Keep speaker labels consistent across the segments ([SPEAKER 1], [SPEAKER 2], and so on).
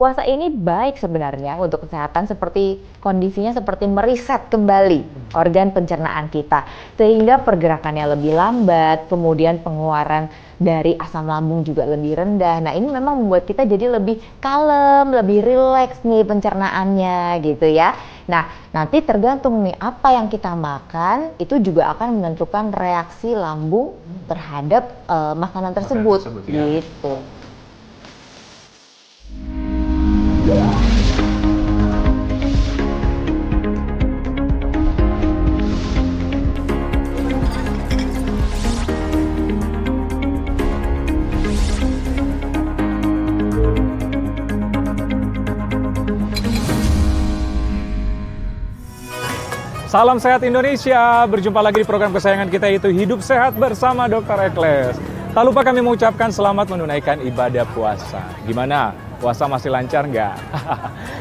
[SPEAKER 1] puasa ini baik sebenarnya untuk kesehatan seperti kondisinya seperti mereset kembali organ pencernaan kita. Sehingga pergerakannya lebih lambat, kemudian pengeluaran dari asam lambung juga lebih rendah. Nah, ini memang membuat kita jadi lebih kalem, lebih rileks nih pencernaannya gitu ya. Nah, nanti tergantung nih apa yang kita makan itu juga akan menentukan reaksi lambung terhadap makanan tersebut
[SPEAKER 2] ya.
[SPEAKER 1] gitu.
[SPEAKER 2] Salam sehat Indonesia, berjumpa lagi di program kesayangan kita yaitu Hidup Sehat bersama Dr. Ekles. Tak lupa kami mengucapkan selamat menunaikan ibadah puasa. Gimana? Puasa masih lancar nggak?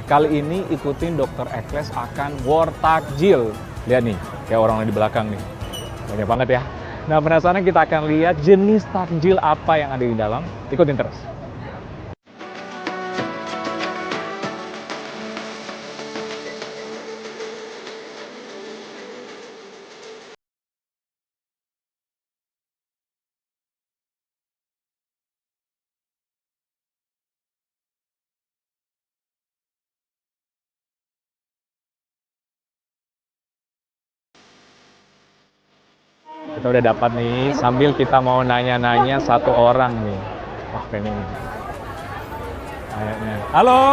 [SPEAKER 2] Kali ini ikutin Dr. Ekles akan war takjil. Lihat nih, kayak orang di belakang nih. Banyak banget ya. Nah, penasaran kita akan lihat jenis takjil apa yang ada di dalam. Ikutin terus. Kita udah dapat nih, sambil kita mau nanya-nanya satu orang nih. Wah, kayaknya ini. Kayaknya. Halo,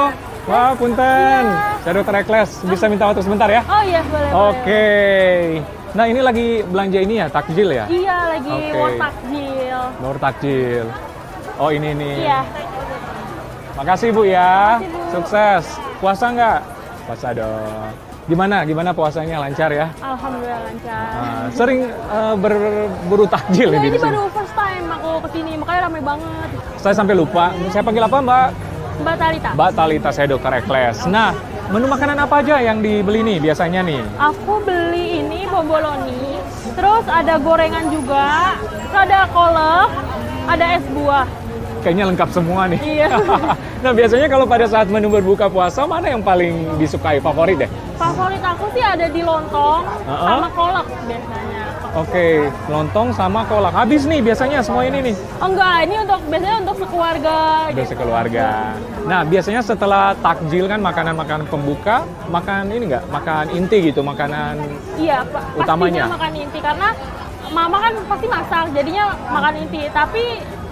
[SPEAKER 2] wah punten. Saya Dr. Ekles, bisa minta waktu sebentar ya?
[SPEAKER 3] Oh iya, boleh.
[SPEAKER 2] Oke. Nah, ini lagi belanja ini ya, takjil ya?
[SPEAKER 3] Iya, lagi
[SPEAKER 2] Oke.
[SPEAKER 3] war takjil.
[SPEAKER 2] War takjil. Oh, ini nih.
[SPEAKER 3] Iya.
[SPEAKER 2] Makasih Bu ya.
[SPEAKER 3] Makasih, Bu.
[SPEAKER 2] Sukses. Puasa nggak? Puasa dong. Gimana puasanya, lancar ya?
[SPEAKER 3] Alhamdulillah lancar.
[SPEAKER 2] Sering berburu takjil
[SPEAKER 3] Nah,
[SPEAKER 2] di
[SPEAKER 3] ini
[SPEAKER 2] sini.
[SPEAKER 3] baru first time aku kesini, makanya ramai banget.
[SPEAKER 2] Saya sampai lupa. Saya panggil apa, Mbak?
[SPEAKER 3] Mbak Talita.
[SPEAKER 2] Mbak Talita, saya Dr. Ekles. Nah, menu makanan apa aja yang dibeli nih biasanya nih?
[SPEAKER 3] Aku beli ini bomboloni, terus ada gorengan juga, terus ada kolak, ada es buah.
[SPEAKER 2] Kayaknya lengkap semua nih.
[SPEAKER 3] Iya.
[SPEAKER 2] Nah, biasanya kalau pada saat menu berbuka puasa, mana yang paling disukai, favorit deh?
[SPEAKER 3] Favorit aku sih ada di lontong sama kolak biasanya.
[SPEAKER 2] Oke, lontong sama kolak. Habis nih biasanya semua ini nih.
[SPEAKER 3] Oh enggak, ini biasanya untuk sekeluarga.
[SPEAKER 2] Udah sekeluarga. Nah, biasanya setelah takjil kan makanan-makanan pembuka, makan ini nggak? Makan inti gitu, makanan
[SPEAKER 3] Iya, Pak.
[SPEAKER 2] utamanya.
[SPEAKER 3] Pastinya makan inti karena mama kan pasti masak, jadinya makan inti. Tapi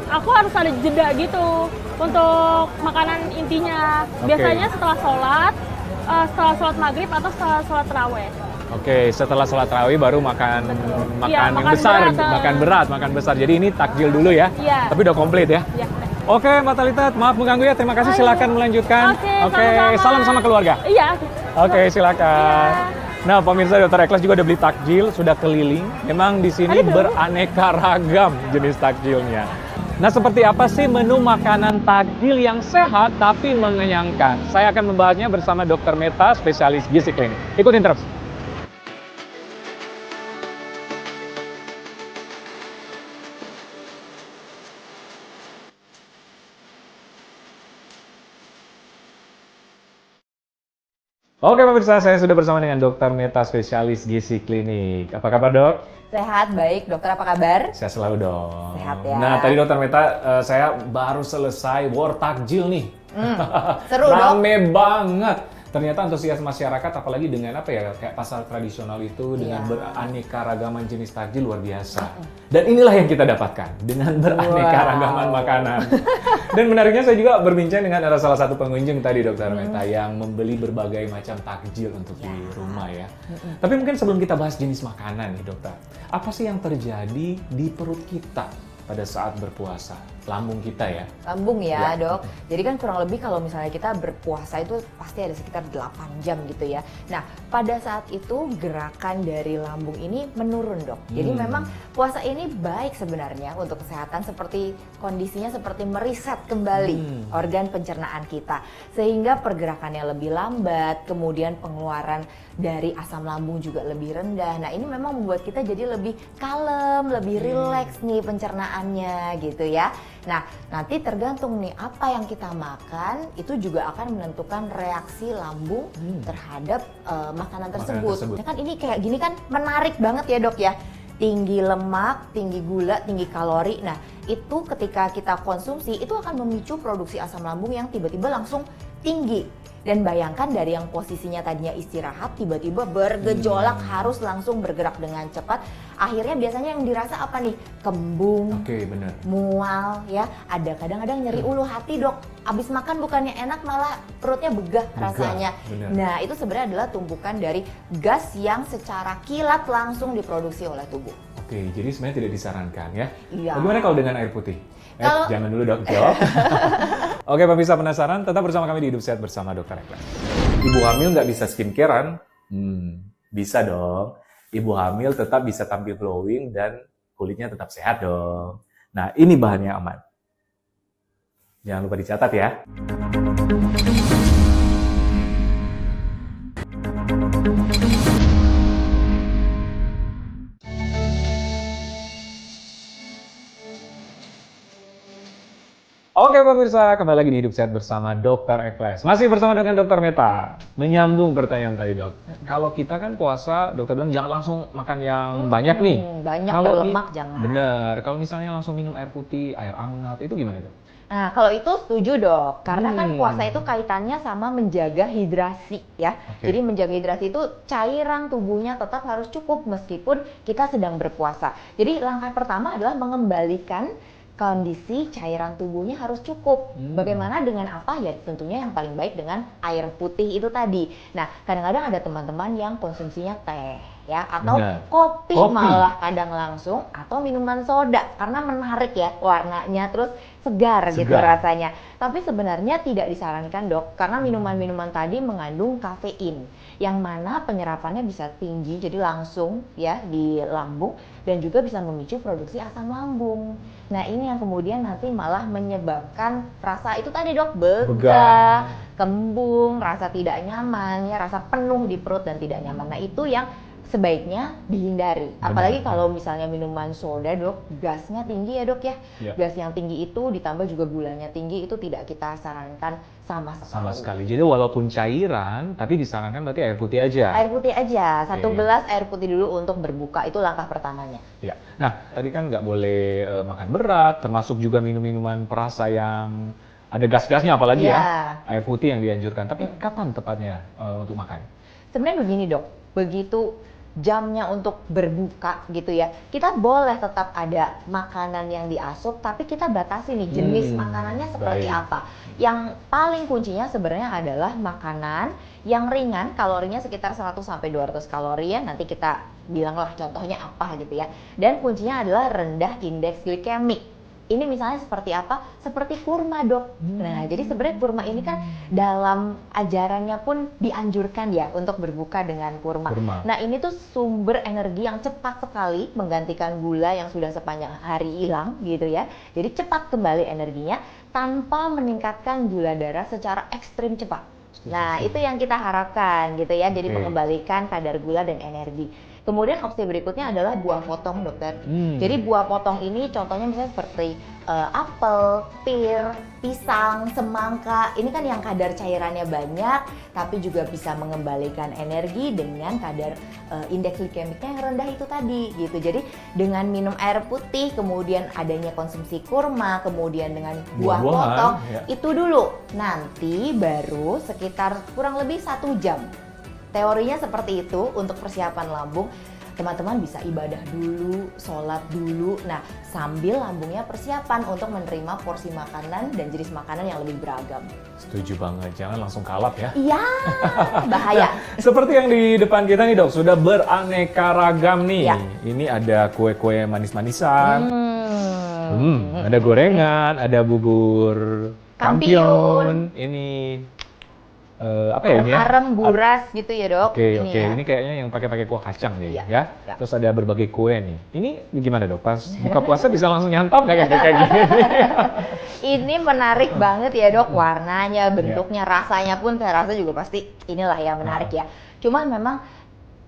[SPEAKER 3] aku harus ada jeda gitu untuk makanan intinya.
[SPEAKER 2] Oke.
[SPEAKER 3] Biasanya setelah sholat maghrib atau setelah sholat taraweh.
[SPEAKER 2] Oke, setelah sholat tarawih baru makan
[SPEAKER 3] Iya,
[SPEAKER 2] yang
[SPEAKER 3] makan
[SPEAKER 2] besar,
[SPEAKER 3] berat.
[SPEAKER 2] makan besar. Jadi ini takjil dulu ya.
[SPEAKER 3] Iya.
[SPEAKER 2] Tapi udah komplit ya.
[SPEAKER 3] Iya.
[SPEAKER 2] Oke, Mbak Talita, maaf mengganggu ya. Terima kasih.
[SPEAKER 3] Oh, iya.
[SPEAKER 2] Silakan melanjutkan.
[SPEAKER 3] Oke, sama-sama.
[SPEAKER 2] Salam sama keluarga.
[SPEAKER 3] Iya.
[SPEAKER 2] Oke, silakan.
[SPEAKER 3] Iya.
[SPEAKER 2] Nah, pemirsa Dr. Ekles juga udah beli takjil, sudah keliling. Memang di sini beraneka ragam jenis takjilnya. Nah, seperti apa sih menu makanan takjil yang sehat tapi mengenyangkan? Saya akan membahasnya bersama Dr. Meta, spesialis gizi klinik. Ikutin terus. Oke pemirsa, saya sudah bersama dengan Dr. Meta, spesialis gizi klinik. Apa kabar dok?
[SPEAKER 1] Sehat, baik. Dokter apa kabar?
[SPEAKER 2] Saya selalu dong.
[SPEAKER 1] Sehat ya.
[SPEAKER 2] Nah tadi Dr. Meta, saya baru selesai war takjil nih.
[SPEAKER 1] Seru dok.
[SPEAKER 2] Rame banget. Ternyata antusias masyarakat, apalagi dengan apa ya, kayak pasar tradisional itu dengan beraneka ragaman jenis takjil luar biasa. Dan inilah yang kita dapatkan dengan beraneka ragaman makanan. Dan menariknya saya juga berbincang dengan ada salah satu pengunjung tadi Dr. Meta yang membeli berbagai macam takjil untuk di rumah ya. Tapi mungkin sebelum kita bahas jenis makanan nih dokter, apa sih yang terjadi di perut kita pada saat berpuasa? Lambung kita ya?
[SPEAKER 1] Lambung ya,
[SPEAKER 2] Ya.
[SPEAKER 1] dok. Jadi kan kurang lebih kalau misalnya kita berpuasa itu pasti ada sekitar 8 jam gitu ya. Nah, pada saat itu gerakan dari lambung ini menurun dok. Jadi memang puasa ini baik sebenarnya untuk kesehatan seperti kondisinya seperti mereset kembali organ pencernaan kita. Sehingga pergerakannya lebih lambat, kemudian pengeluaran dari asam lambung juga lebih rendah. Nah, ini memang membuat kita jadi lebih kalem, lebih rileks nih pencernaannya pencernaannya gitu ya. Nah, nanti tergantung nih apa yang kita makan itu juga akan menentukan reaksi lambung terhadap makanan tersebut. Nah, kan ini kayak gini kan menarik banget ya dok ya. Tinggi lemak, tinggi gula, tinggi kalori. Nah, itu ketika kita konsumsi itu akan memicu produksi asam lambung yang tiba-tiba langsung tinggi. Dan bayangkan dari yang posisinya tadinya istirahat tiba-tiba bergejolak harus langsung bergerak dengan cepat. Akhirnya biasanya yang dirasa apa nih? Kembung,
[SPEAKER 2] bener.
[SPEAKER 1] mual ya. Ada kadang-kadang nyeri ulu hati dok. Abis makan bukannya enak malah perutnya begah rasanya.
[SPEAKER 2] Bener.
[SPEAKER 1] Nah itu sebenarnya adalah tumpukan dari gas yang secara kilat langsung diproduksi oleh tubuh.
[SPEAKER 2] Oke, jadi sebenarnya tidak disarankan ya.
[SPEAKER 1] Iya.
[SPEAKER 2] Bagaimana kalau dengan air putih?
[SPEAKER 1] Kalau-
[SPEAKER 2] Jangan dulu dok, jawab. Oke, pemirsa penasaran? Tetap bersama kami di Hidup Sehat bersama Dr. Eklas. Ibu hamil nggak bisa skincarean? Bisa dong. Ibu hamil tetap bisa tampil glowing dan kulitnya tetap sehat dong. Nah, ini bahannya aman. Jangan lupa dicatat ya. Oke pemirsa, kembali lagi di Hidup Sehat bersama Dr. Eklas. Masih bersama dengan Dr. Meta. Menyambung pertanyaan tadi dok. Kalau kita kan puasa, dokter bilang jangan langsung makan yang banyak nih.
[SPEAKER 1] Banyak
[SPEAKER 2] Kalau
[SPEAKER 1] berlemak jangan.
[SPEAKER 2] Bener, kalau misalnya langsung minum air putih, air hangat, itu gimana dok?
[SPEAKER 1] Nah, kalau itu setuju dok, karena kan puasa itu kaitannya sama menjaga hidrasi ya.
[SPEAKER 2] Oke.
[SPEAKER 1] Jadi menjaga hidrasi itu cairan tubuhnya tetap harus cukup meskipun kita sedang berpuasa. Jadi langkah pertama adalah mengembalikan kondisi cairan tubuhnya harus cukup. Bagaimana dengan apa? Ya tentunya yang paling baik dengan air putih itu tadi. Nah, kadang-kadang ada teman-teman yang konsumsinya teh ya atau kopi malah kadang langsung atau minuman soda karena menarik ya warnanya terus segar gitu rasanya. Tapi sebenarnya tidak disarankan dok karena minuman-minuman tadi mengandung kafein yang mana penyerapannya bisa tinggi jadi langsung ya di lambung dan juga bisa memicu produksi asam lambung. Nah ini yang kemudian nanti malah menyebabkan rasa itu tadi dok begah, kembung, rasa tidak nyaman ya, rasa penuh di perut dan tidak nyaman. Nah itu yang sebaiknya dihindari. Apalagi kalau misalnya minuman soda dok, gasnya tinggi ya dok ya. Gas yang tinggi itu ditambah juga gulanya tinggi itu tidak kita sarankan sama sekali.
[SPEAKER 2] Jadi walaupun cairan, tapi disarankan berarti air putih aja.
[SPEAKER 1] Air putih aja, 1 gelas air putih dulu untuk berbuka, itu langkah pertamanya.
[SPEAKER 2] Ya. Nah, tadi kan nggak boleh makan berat, termasuk juga minum-minuman perasa yang ada gas-gasnya apalagi ya. Air putih yang dianjurkan. Tapi kapan tepatnya untuk makan?
[SPEAKER 1] Sebenarnya begini dok, begitu jamnya untuk berbuka gitu ya, kita boleh tetap ada makanan yang diasup, tapi kita batasi nih jenis makanannya seperti apa. Yang paling kuncinya sebenarnya adalah makanan yang ringan, kalorinya sekitar 100-200 kalori ya, nanti kita bilanglah contohnya apa gitu ya. Dan kuncinya adalah rendah indeks glikemik. Ini misalnya seperti apa? Seperti kurma dok. Nah jadi sebenarnya kurma ini kan dalam ajarannya pun dianjurkan ya untuk berbuka dengan kurma. Nah ini tuh sumber energi yang cepat sekali menggantikan gula yang sudah sepanjang hari hilang gitu ya. Jadi cepat kembali energinya tanpa meningkatkan gula darah secara ekstrim cepat. Nah itu yang kita harapkan gitu ya. Jadi mengembalikan kadar gula dan energi. Kemudian opsi berikutnya adalah buah potong dokter. Jadi buah potong ini contohnya misalnya seperti apel, pir, pisang, semangka. Ini kan yang kadar cairannya banyak, tapi juga bisa mengembalikan energi dengan kadar indeks glikemiknya yang rendah itu tadi gitu. Jadi dengan minum air putih, kemudian adanya konsumsi kurma, kemudian dengan buah potong, itu dulu. Nanti baru sekitar kurang lebih 1 jam. Teorinya seperti itu untuk persiapan lambung. Teman-teman bisa ibadah dulu, sholat dulu. Nah, sambil lambungnya persiapan untuk menerima porsi makanan dan jenis makanan yang lebih beragam.
[SPEAKER 2] Setuju banget, jangan langsung kalap ya.
[SPEAKER 1] Iya, bahaya.
[SPEAKER 2] Seperti yang di depan kita nih dok, sudah beraneka ragam nih. Ini ada kue-kue manis-manisan, ada gorengan, ada bubur kampion. Ini apa ya ini ya?
[SPEAKER 1] Arem buras gitu ya dok.
[SPEAKER 2] Oke. Ini kayaknya yang pakai kuah kacang nih ya. Terus ada berbagai kue nih. Ini gimana dok? Pas buka puasa bisa langsung nyantap nggak kayak gini?
[SPEAKER 1] Ini menarik banget ya dok. Warnanya, bentuknya, rasanya pun saya rasa juga pasti inilah yang menarik ya. Cuman memang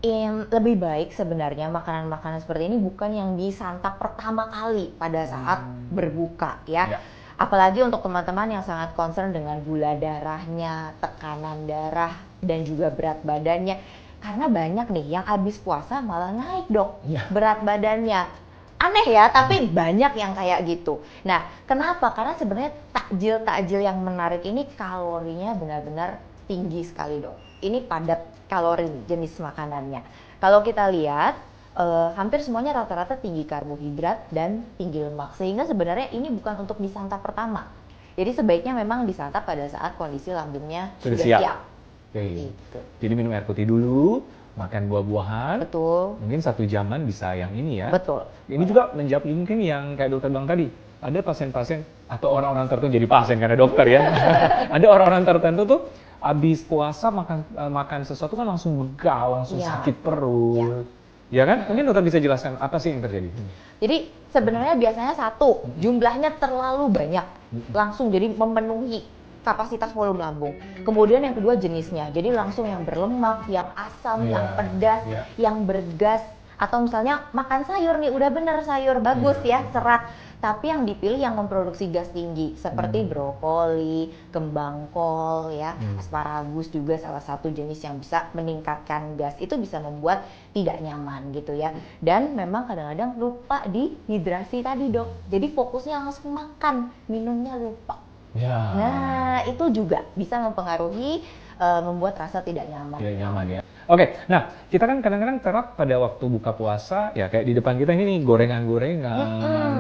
[SPEAKER 1] Lebih baik sebenarnya makanan-makanan seperti ini bukan yang disantap pertama kali pada saat berbuka ya. Apalagi untuk teman-teman yang sangat concern dengan gula darahnya, tekanan darah, dan juga berat badannya. Karena banyak nih yang habis puasa malah naik dok berat badannya. Aneh ya, tapi banyak yang kayak gitu. Nah, kenapa? Karena sebenarnya takjil-takjil yang menarik ini kalorinya benar-benar tinggi sekali dok. Ini padat kalori jenis makanannya. Kalau kita lihat, hampir semuanya rata-rata tinggi karbohidrat dan tinggi lemak. Sehingga sebenarnya ini bukan untuk disantap pertama. Jadi sebaiknya memang disantap pada saat kondisi lambungnya sudah siap.
[SPEAKER 2] Gitu. Jadi minum air putih dulu, makan buah-buahan.
[SPEAKER 1] Betul.
[SPEAKER 2] Mungkin 1 jaman bisa yang ini ya.
[SPEAKER 1] Betul.
[SPEAKER 2] Ini juga menjawab mungkin yang kayak dokter bilang tadi. Ada pasien-pasien atau orang-orang tertentu jadi pasien karena dokter ya. Ada orang-orang tertentu tuh habis puasa makan sesuatu kan langsung begal, langsung sakit perut. Ya kan? Mungkin dokter bisa jelaskan apa sih yang terjadi?
[SPEAKER 1] Jadi sebenarnya biasanya jumlahnya terlalu banyak. Langsung jadi memenuhi kapasitas volume lambung. Kemudian yang kedua jenisnya. Jadi langsung yang berlemak, yang asam, yang pedas, yang bergas. Atau misalnya makan sayur nih, udah bener sayur, bagus ya, serat. Tapi yang dipilih yang memproduksi gas tinggi seperti brokoli, kembang kol ya, asparagus juga salah satu jenis yang bisa meningkatkan gas. Itu bisa membuat tidak nyaman gitu ya. Dan memang kadang-kadang lupa dehidrasi tadi dok. Jadi fokusnya langsung makan, minumnya lupa. Nah, itu juga bisa mempengaruhi membuat rasa tidak nyaman.
[SPEAKER 2] Tidak nyaman ya. Oke, nah kita kan kadang-kadang terap pada waktu buka puasa, ya kayak di depan kita ini nih gorengan-gorengan,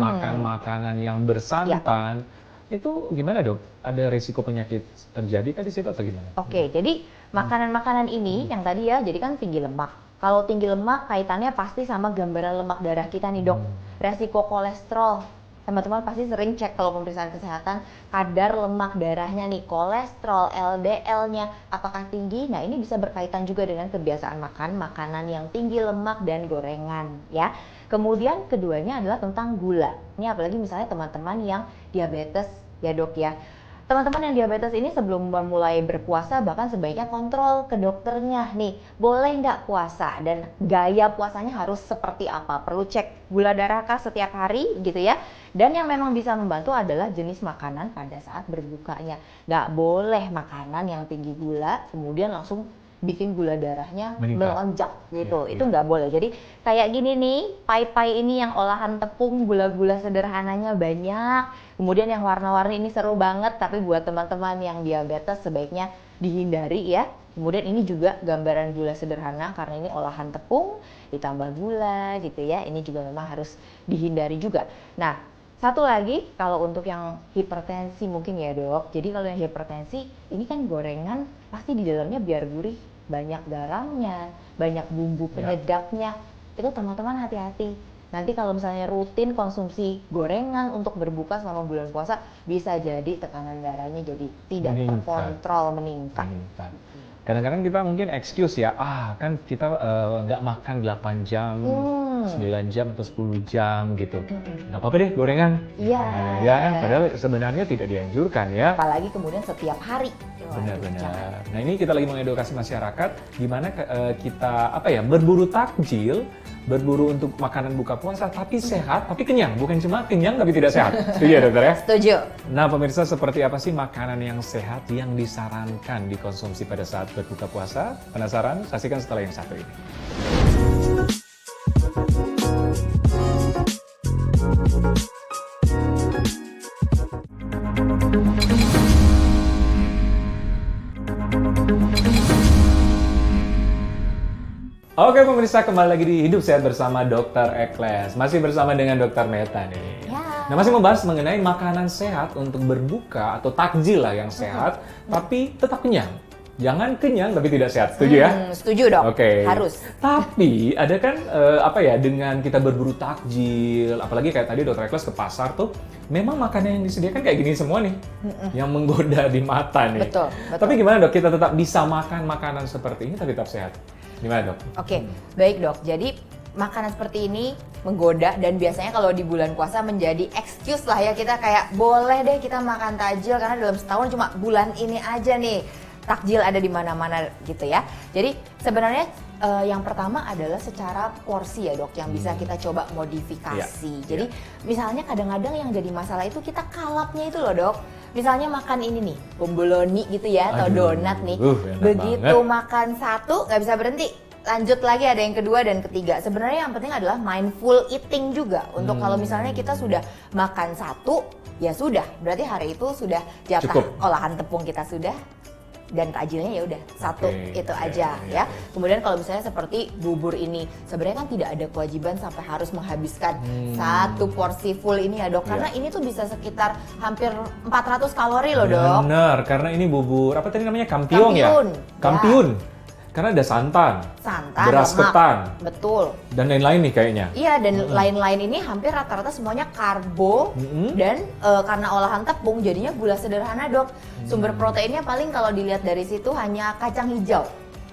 [SPEAKER 2] makan makanan yang bersantan, itu gimana dok? Ada risiko penyakit terjadi kan di situ atau gimana?
[SPEAKER 1] Oke, jadi makanan-makanan ini yang tadi ya, jadi kan tinggi lemak. Kalau tinggi lemak kaitannya pasti sama gambaran lemak darah kita nih dok. Resiko kolesterol. Teman-teman pasti sering cek kalau pemeriksaan kesehatan kadar lemak darahnya nih, kolesterol, LDL-nya apakah tinggi. Nah, ini bisa berkaitan juga dengan kebiasaan makan makanan yang tinggi lemak dan gorengan ya. Kemudian keduanya adalah tentang gula. Ini apalagi misalnya teman-teman yang diabetes ya dok ya. Teman-teman yang diabetes ini sebelum mulai berpuasa bahkan sebaiknya kontrol ke dokternya nih, boleh nggak puasa dan gaya puasanya harus seperti apa. Perlu cek gula darah kah setiap hari gitu ya. Dan yang memang bisa membantu adalah jenis makanan pada saat berbukanya. Nggak boleh makanan yang tinggi gula kemudian langsung bikin gula darahnya melonjak gitu. Itu nggak boleh. Jadi kayak gini nih, pai-pai ini yang olahan tepung, gula-gula sederhananya banyak. Kemudian yang warna-warni ini seru banget, tapi buat teman-teman yang diabetes sebaiknya dihindari ya. Kemudian ini juga gambaran gula sederhana karena ini olahan tepung ditambah gula gitu ya. Ini juga memang harus dihindari juga. Nah, satu lagi kalau untuk yang hipertensi mungkin ya dok. Jadi kalau yang hipertensi ini kan gorengan pasti di dalamnya biar gurih banyak garamnya, banyak bumbu penyedapnya. Itu teman-teman hati-hati. Nanti kalau misalnya rutin konsumsi gorengan untuk berbuka selama bulan puasa bisa jadi tekanan darahnya jadi tidak terkontrol meningkat.
[SPEAKER 2] Kadang-kadang kita mungkin excuse ya, kan kita nggak makan 8 jam, 9 jam atau 10 jam gitu. Nggak apa-apa deh gorengan.
[SPEAKER 1] Iya.
[SPEAKER 2] Padahal sebenarnya tidak dianjurkan ya.
[SPEAKER 1] Apalagi kemudian setiap hari.
[SPEAKER 2] Benar-benar. Nah ini kita lagi mengedukasi masyarakat gimana kita berburu takjil, berburu untuk makanan buka puasa tapi sehat, tapi kenyang, bukan cuma kenyang tapi tidak sehat. Setuju ya dokter ya?
[SPEAKER 1] Setuju.
[SPEAKER 2] Nah pemirsa, seperti apa sih makanan yang sehat yang disarankan dikonsumsi pada saat berbuka puasa? Penasaran? Saksikan setelah yang satu ini. Oke pemirsa, kembali lagi di Hidup Sehat bersama Dr. Ekles. Masih bersama dengan Dr. Meta nih. Nah masih membahas mengenai makanan sehat untuk berbuka atau takjil lah yang sehat, tapi tetap kenyang. Jangan kenyang tapi tidak sehat, setuju ya?
[SPEAKER 1] Setuju dong, harus.
[SPEAKER 2] Tapi ada kan dengan kita berburu takjil, apalagi kayak tadi Dr. Ekles ke pasar tuh, memang makanan yang disediakan kayak gini semua nih, yang menggoda di mata nih.
[SPEAKER 1] Betul.
[SPEAKER 2] Tapi gimana dok, kita tetap bisa makan makanan seperti ini tapi tetap sehat? Gimana dok?
[SPEAKER 1] Oke, baik dok. Jadi makanan seperti ini menggoda dan biasanya kalau di bulan puasa menjadi excuse lah ya, kita kayak boleh deh kita makan takjil karena dalam setahun cuma bulan ini aja nih takjil ada di mana-mana gitu ya. Jadi sebenarnya Yang pertama adalah secara porsi ya dok, yang bisa kita coba modifikasi. Jadi misalnya kadang-kadang yang jadi masalah itu kita kalapnya itu loh dok. Misalnya makan ini nih, bomboloni gitu ya, atau donat nih. Begitu makan satu nggak bisa berhenti, lanjut lagi ada yang kedua dan ketiga. Sebenarnya yang penting adalah mindful eating juga. Untuk kalau misalnya kita sudah makan satu, ya sudah, berarti hari itu sudah jatah olahan tepung kita sudah. Dan takjilnya ya udah satu itu aja ya. Kemudian kalau misalnya seperti bubur ini, sebenarnya kan tidak ada kewajiban sampai harus menghabiskan satu porsi full ini ya dok, karena ini tuh bisa sekitar hampir 400 kalori loh dok.
[SPEAKER 2] Bener, karena ini bubur apa tadi namanya, kampion ya? Kampion. Karena ada santan, beras
[SPEAKER 1] lemak,
[SPEAKER 2] ketan,
[SPEAKER 1] betul,
[SPEAKER 2] dan lain-lain nih kayaknya.
[SPEAKER 1] Iya, dan lain-lain ini hampir rata-rata semuanya karbo dan karena olahan tepung jadinya gula sederhana dok. Sumber proteinnya paling kalau dilihat dari situ hanya kacang hijau.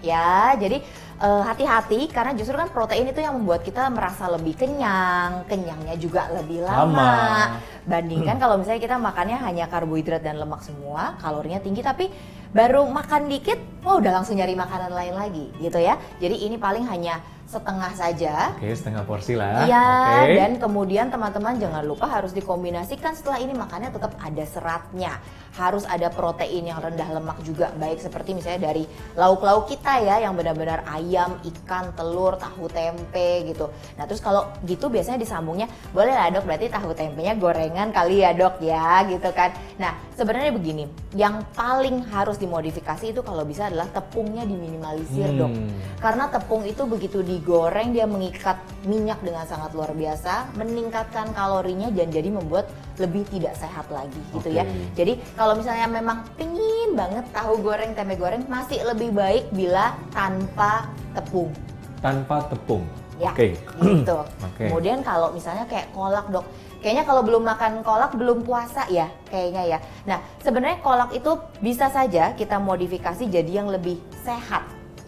[SPEAKER 1] Ya, jadi hati-hati karena justru kan protein itu yang membuat kita merasa lebih kenyang, kenyangnya juga lebih lama. Bandingkan kalau misalnya kita makannya hanya karbohidrat dan lemak semua, kalorinya tinggi tapi baru makan dikit, udah langsung nyari makanan lain lagi gitu ya. Jadi ini paling hanya setengah saja.
[SPEAKER 2] Oke, setengah porsi lah.
[SPEAKER 1] Iya, dan kemudian teman-teman jangan lupa harus dikombinasikan setelah ini makannya tetap ada seratnya. Harus ada protein yang rendah lemak juga, baik seperti misalnya dari lauk-lauk kita ya, yang benar-benar ayam, ikan, telur, tahu tempe gitu. Nah terus kalau gitu biasanya disambungnya, boleh lah dok, berarti tahu tempenya gorengan kali ya dok ya gitu kan. Nah sebenarnya begini, yang paling harus dimodifikasi itu kalau bisa adalah tepungnya diminimalisir dok. Karena tepung itu begitu digoreng dia mengikat minyak dengan sangat luar biasa, meningkatkan kalorinya dan jadi membuat lebih tidak sehat lagi gitu ya. Jadi kalau misalnya memang pingin banget tahu goreng, tempe goreng, masih lebih baik bila tanpa tepung.
[SPEAKER 2] Tanpa tepung?
[SPEAKER 1] Ya, gitu. Kemudian kalau misalnya kayak kolak dok, kayaknya kalau belum makan kolak belum puasa ya kayaknya ya. Nah sebenarnya kolak itu bisa saja kita modifikasi jadi yang lebih sehat.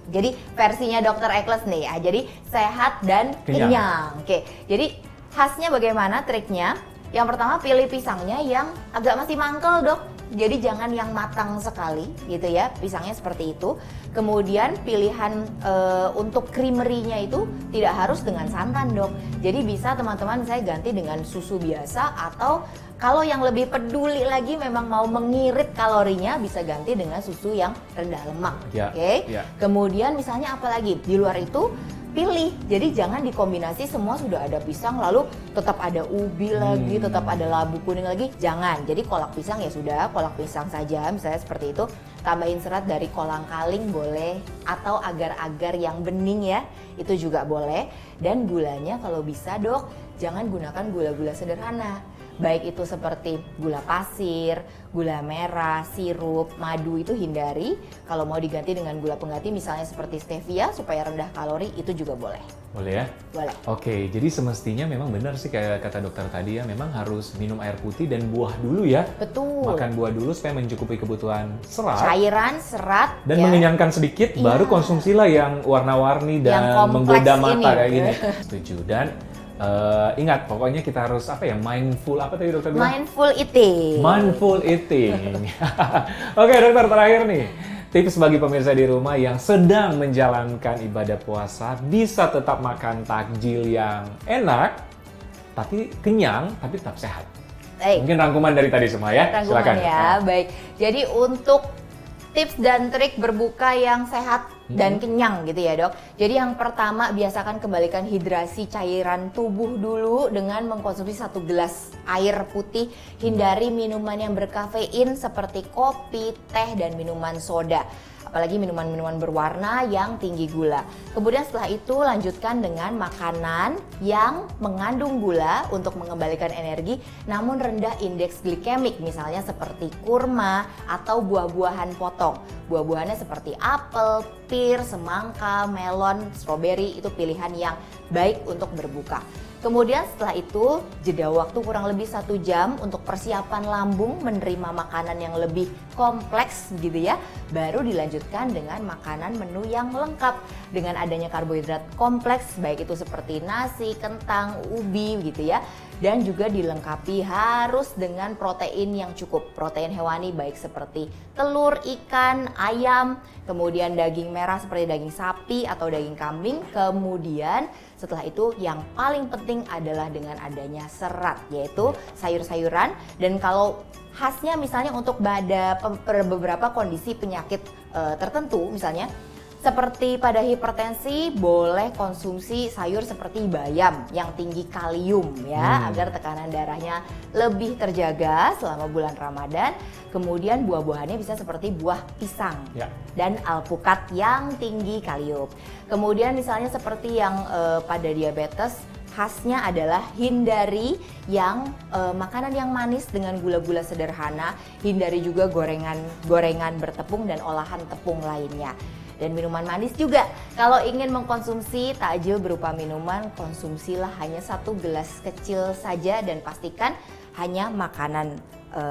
[SPEAKER 1] Jadi versinya Dr. Eccles nih ya, jadi sehat dan kenyang. Oke, jadi khasnya bagaimana triknya? Yang pertama pilih pisangnya yang agak masih mangkel dok. Jadi jangan yang matang sekali gitu ya, pisangnya seperti itu. Kemudian pilihan untuk creamery-nya itu tidak harus dengan santan dok. Jadi bisa teman-teman saya ganti dengan susu biasa, atau kalau yang lebih peduli lagi memang mau mengirit kalorinya bisa ganti dengan susu yang rendah lemak. Kemudian misalnya apalagi di luar itu pilih, jadi jangan dikombinasi semua sudah ada pisang lalu tetap ada ubi lagi, tetap ada labu kuning lagi, jangan. Jadi kolak pisang ya sudah, kolak pisang saja misalnya seperti itu. Tambahin serat dari kolang kaling boleh, atau agar-agar yang bening ya, itu juga boleh. Dan gulanya kalau bisa dok, jangan gunakan gula-gula sederhana. Baik itu seperti gula pasir, gula merah, sirup, madu itu hindari. Kalau mau diganti dengan gula pengganti misalnya seperti stevia supaya rendah kalori, itu juga boleh.
[SPEAKER 2] Boleh ya?
[SPEAKER 1] Boleh.
[SPEAKER 2] Oke, jadi semestinya memang benar sih kayak kata dokter tadi ya, memang harus minum air putih dan buah dulu ya.
[SPEAKER 1] Betul.
[SPEAKER 2] Makan buah dulu supaya mencukupi kebutuhan serat.
[SPEAKER 1] Cairan, serat.
[SPEAKER 2] Dan mengenyangkan sedikit, baru konsumsilah yang warna-warni dan menggoda mata kayak gini. Setuju. Dan ingat, pokoknya kita harus mindful, apa tadi dokter bilang?
[SPEAKER 1] Mindful eating.
[SPEAKER 2] Mindful eating. Oke dokter, terakhir nih. Tips bagi pemirsa di rumah yang sedang menjalankan ibadah puasa, bisa tetap makan takjil yang enak, tapi kenyang, tapi tetap sehat. Mungkin rangkuman dari tadi semua ya?
[SPEAKER 1] Rangkuman ya, baik. Jadi untuk tips dan trik berbuka yang sehat dan kenyang gitu ya dok. Jadi yang pertama, biasakan kembalikan hidrasi cairan tubuh dulu dengan mengkonsumsi 1 gelas air putih. Hindari minuman yang berkafein seperti kopi, teh, dan minuman soda. Apalagi minuman-minuman berwarna yang tinggi gula. Kemudian setelah itu lanjutkan dengan makanan yang mengandung gula untuk mengembalikan energi namun rendah indeks glikemik, misalnya seperti kurma atau buah-buahan potong. Buah-buahannya seperti apel, pir, semangka, melon, stroberi, itu pilihan yang baik untuk berbuka. Kemudian setelah itu jeda waktu kurang lebih 1 jam untuk persiapan lambung menerima makanan yang lebih kompleks gitu ya. Baru dilanjutkan dengan makanan menu yang lengkap dengan adanya karbohidrat kompleks, baik itu seperti nasi, kentang, ubi gitu ya.
[SPEAKER 4] dan juga dilengkapi harus dengan protein yang cukup. Protein hewani baik seperti telur, ikan, ayam, kemudian daging merah seperti daging sapi atau daging kambing. Kemudian setelah itu yang paling penting adalah dengan adanya serat, yaitu sayur-sayuran. Dan kalau khasnya misalnya untuk pada beberapa kondisi penyakit tertentu, misalnya seperti pada hipertensi boleh konsumsi sayur seperti bayam yang tinggi kalium ya, agar tekanan darahnya lebih terjaga selama bulan Ramadan. Kemudian buah-buahannya bisa seperti buah pisang dan alpukat yang tinggi kalium. Kemudian misalnya seperti yang pada diabetes, khasnya adalah hindari yang makanan yang manis dengan gula-gula sederhana, hindari juga gorengan bertepung dan olahan tepung lainnya. Dan minuman manis juga, kalau ingin mengkonsumsi takjil berupa minuman, konsumsilah hanya 1 gelas kecil saja dan pastikan hanya makanan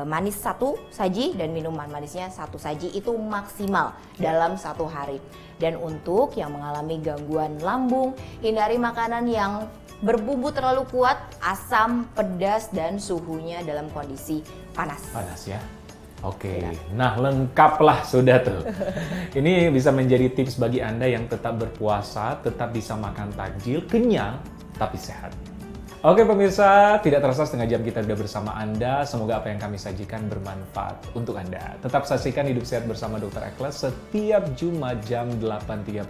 [SPEAKER 4] manis 1 saji dan minuman manisnya 1 saji, itu maksimal dalam 1 hari. Dan untuk yang mengalami gangguan lambung, hindari makanan yang berbumbu terlalu kuat, asam, pedas, dan suhunya dalam kondisi panas.
[SPEAKER 2] Panas ya. Oke, nah lengkaplah sudah tuh. Ini bisa menjadi tips bagi Anda yang tetap berpuasa, tetap bisa makan takjil, kenyang, tapi sehat. Oke pemirsa, tidak terasa setengah jam kita sudah bersama Anda. Semoga apa yang kami sajikan bermanfaat untuk Anda. Tetap saksikan Hidup Sehat bersama Dr. Eklas setiap Jumat jam 8.30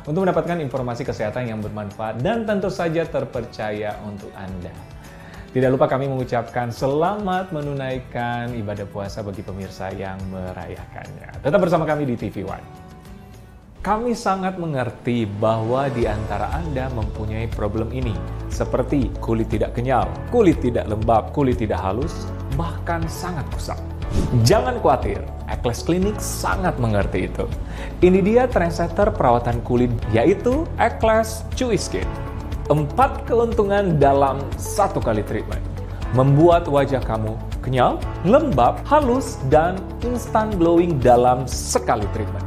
[SPEAKER 2] untuk mendapatkan informasi kesehatan yang bermanfaat dan tentu saja terpercaya untuk Anda. Tidak lupa kami mengucapkan selamat menunaikan ibadah puasa bagi pemirsa yang merayakannya. Tetap bersama kami di TV One. Kami sangat mengerti bahwa di antara Anda mempunyai problem ini, seperti kulit tidak kenyal, kulit tidak lembab, kulit tidak halus, bahkan sangat kusam. Jangan khawatir, Eklas Klinik sangat mengerti itu. Ini dia trendsetter perawatan kulit, yaitu Eklas Chewy Skin. 4 keuntungan dalam 1 kali treatment. Membuat wajah kamu kenyal, lembab, halus, dan instant glowing dalam sekali treatment.